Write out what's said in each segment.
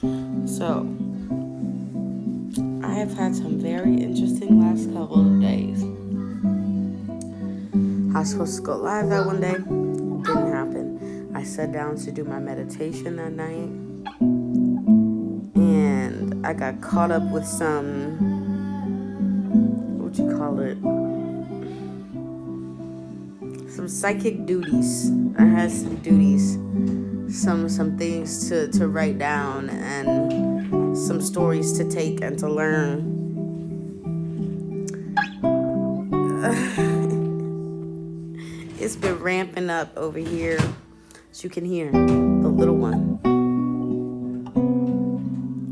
So, I have had some very interesting last couple of days. I was supposed to go live that one day, didn't happen. I sat down to do my meditation that night, and I got caught up with some, what you call it, some psychic duties. I had some duties, some things to write down, and some stories to take and to learn. It's been ramping up over here, as you can hear, the little one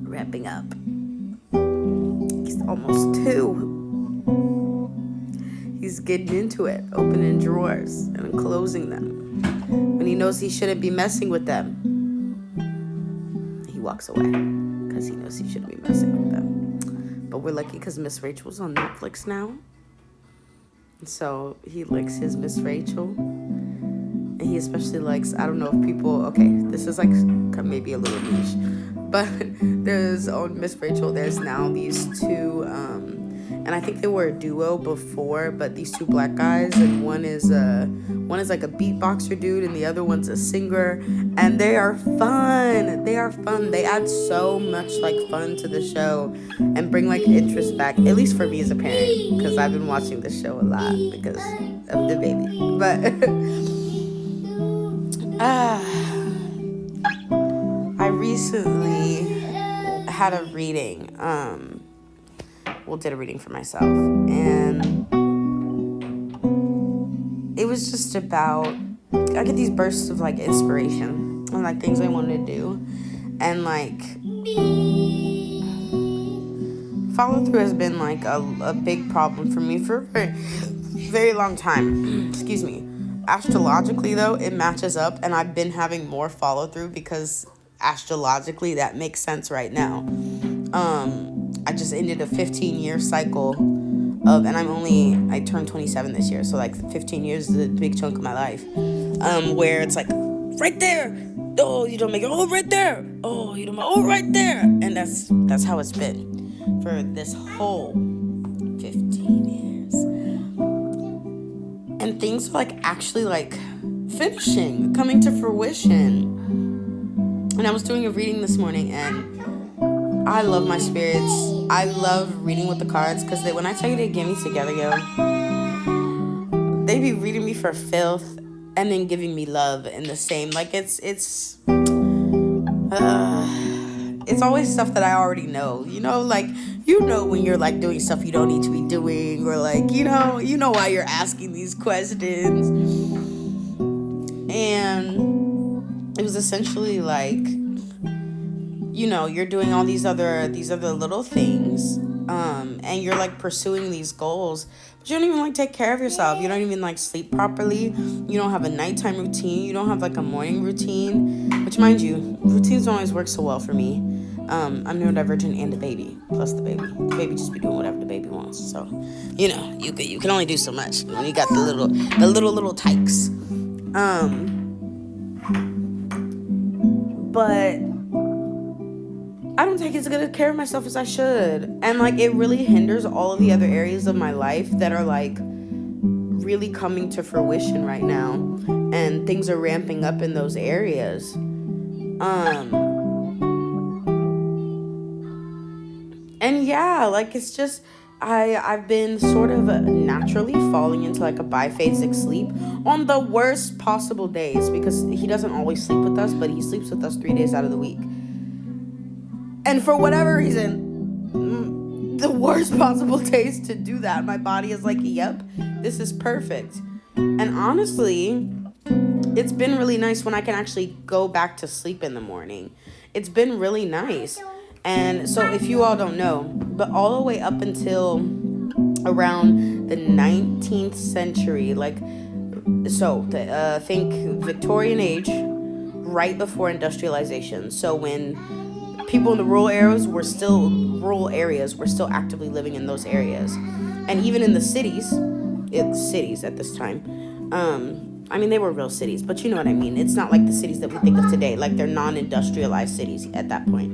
ramping up. He's almost 2. He's getting into it, opening drawers and closing them. When he knows he shouldn't be messing with them, he walks away because he knows he shouldn't be messing with them. But we're lucky because Miss Rachel's on Netflix now. So he likes his Miss Rachel. And he especially likes, I don't know if people, okay, this is like maybe a little niche, but there's on Miss Rachel, there's now these two, and I think they were a duo before, but these two black guys, and one is like a beatboxer dude, and the other one's a singer, and they are fun. They add so much like fun to the show, and bring like interest back, at least for me as a parent, because I've been watching this show a lot because of the baby. But I recently had a reading. Did a reading for myself, and it was just about, I get these bursts of like inspiration and like things I wanted to do, and like follow through has been like a big problem for me for a very, very long time. Excuse me. Astrologically though, it matches up, and I've been having more follow through because astrologically that makes sense right now. I just ended a 15-year cycle of, and I turned 27 this year, so like 15 years is a big chunk of my life, where it's like, right there, oh, you don't make it, oh, right there, oh, you don't make it, oh, right there, and that's how it's been for this whole 15 years, and things are like actually like finishing, coming to fruition. And I was doing a reading this morning, and I love my spirits. I love reading with the cards, because when I tell you they get me together, yo, they be reading me for filth and then giving me love in the same. Like it's always stuff that I already know. You know, like when you're like doing stuff you don't need to be doing, or like you know why you're asking these questions. And it was essentially like, you're doing all these other little things, and you're like pursuing these goals, but you don't even like take care of yourself. You don't even like sleep properly. You don't have a nighttime routine. You don't have like a morning routine, which, mind you, routines don't always work so well for me. I'm neurodivergent and the baby, plus the baby just be doing whatever the baby wants. So, you can only do so much when you got the little tykes. But I don't take as good care of myself as I should. And like it really hinders all of the other areas of my life that are like really coming to fruition right now. And things are ramping up in those areas. And yeah, like it's just I've been sort of naturally falling into like a biphasic sleep on the worst possible days, because he doesn't always sleep with us, but he sleeps with us 3 days out of the week. And for whatever reason, the worst possible days to do that, my body is like, yep, this is perfect. And honestly, it's been really nice when I can actually go back to sleep in the morning. It's been really nice. And so if you all don't know, but all the way up until around the 19th century, think Victorian age, right before industrialization. So when people in the rural areas were still actively living in those areas. And even in the cities at this time, I mean, they were real cities, but you know what I mean. It's not like the cities that we think of today. Like, they're non-industrialized cities at that point.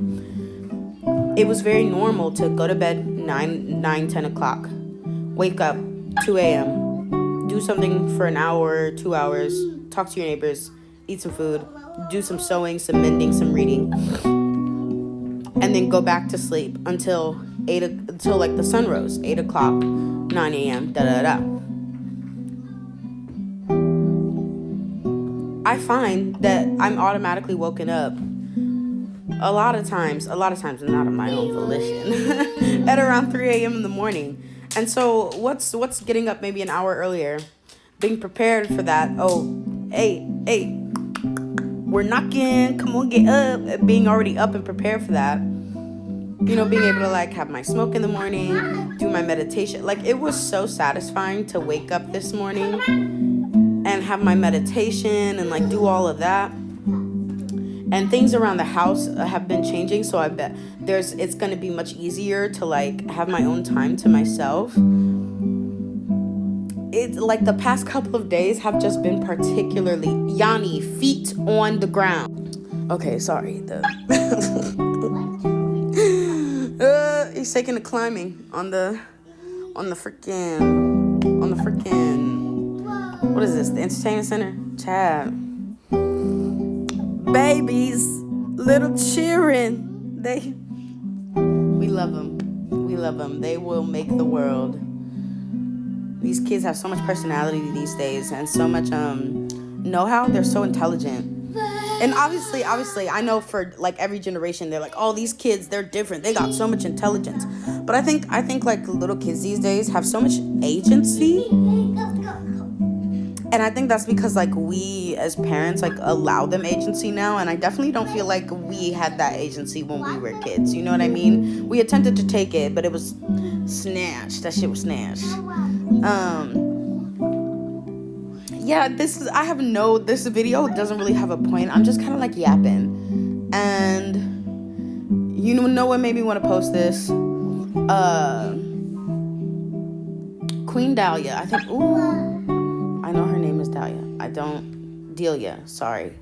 It was very normal to go to bed 10 o'clock, wake up 2 a.m., do something for an hour, 2 hours, talk to your neighbors, eat some food, do some sewing, some mending, some reading, and then go back to sleep until like the sun rose, 8 o'clock, 9 a.m., da-da-da. I find that I'm automatically woken up a lot of times, not of my own volition, at around 3 a.m. in the morning. And so what's getting up maybe an hour earlier, being prepared for that? Oh, hey, we're knocking, come on, get up, being already up and prepared for that. You know, being able to like have my smoke in the morning, do my meditation. Like, it was so satisfying to wake up this morning and have my meditation and like do all of that. And things around the house have been changing, so I bet it's going to be much easier to like have my own time to myself. It's like the past couple of days have just been particularly Yanni, feet on the ground. Okay, sorry. He's taking the climbing on the freaking what is this? The entertainment center? Chad. Babies, little children. We love them. They will make the world. These kids have so much personality these days and so much know-how. They're so intelligent. And obviously, I know for like every generation, they're like, oh, these kids, they're different. They got so much intelligence. But I think like little kids these days have so much agency. And I think that's because like we as parents like allow them agency now. And I definitely don't feel like we had that agency when we were kids. You know what I mean? We attempted to take it, but it was snatched. That shit was snatched. Yeah, this video doesn't really have a point. I'm just kind of like yapping. And you know what made me want to post this? Queen Dahlia. I think, I know her name is Dahlia. Delia, sorry.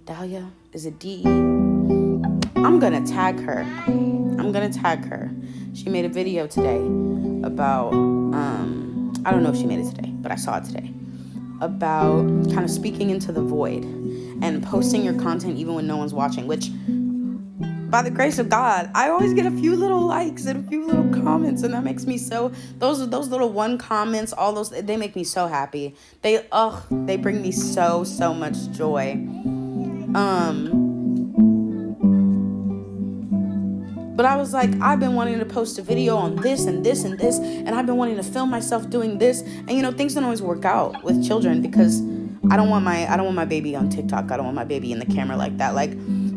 Dahlia? Is it D-E? I'm gonna tag her. She made a video today about, I don't know if she made it today, but I saw it today. About kind of speaking into the void and posting your content even when no one's watching, which by the grace of God, I always get a few little likes and a few little comments, and that makes me so, those little one comments, all those, they make me so happy. They bring me so much joy. But I was like, I've been wanting to post a video on this and this and this, and I've been wanting to film myself doing this. And you know, things don't always work out with children because I don't want my baby on TikTok. I don't want my baby in the camera like that. Like,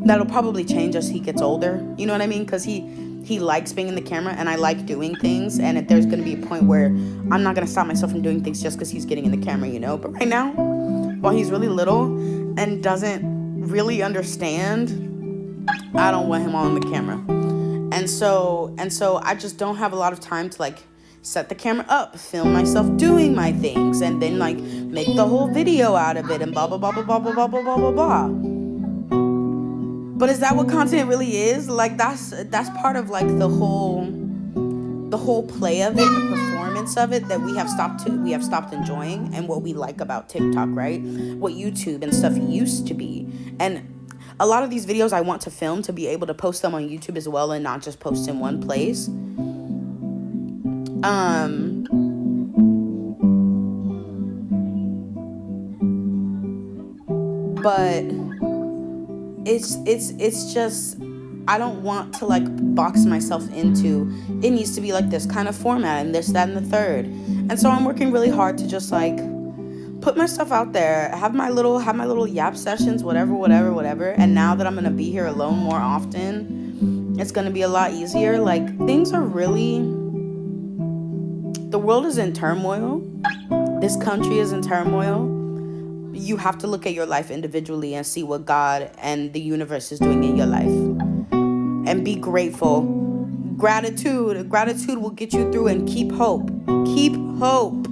that'll probably change as he gets older. You know what I mean? Because he likes being in the camera, and I like doing things. And if there's going to be a point where I'm not going to stop myself from doing things just because he's getting in the camera, you know. But right now, while he's really little and doesn't really understand, I don't want him on the camera. And so I just don't have a lot of time to like set the camera up, film myself doing my things, and then like make the whole video out of it and blah blah blah blah blah blah blah blah blah blah. But is that what content really is? Like that's part of like the whole play of it, the performance of it that we have stopped enjoying, and what we like about TikTok, right? What YouTube and stuff used to be. And a lot of these videos I want to film to be able to post them on YouTube as well and not just post in one place. But it's just, I don't want to like box myself into, it needs to be like this kind of format and this, that, and the third. And so I'm working really hard to just like put my stuff out there, have my little yap sessions, whatever. And now that I'm gonna be here alone more often, it's gonna be a lot easier. Like, things are really, the world is in turmoil. This country is in turmoil. You have to look at your life individually and see what God and the universe is doing in your life. And be grateful. Gratitude will get you through, and keep hope. Keep hope.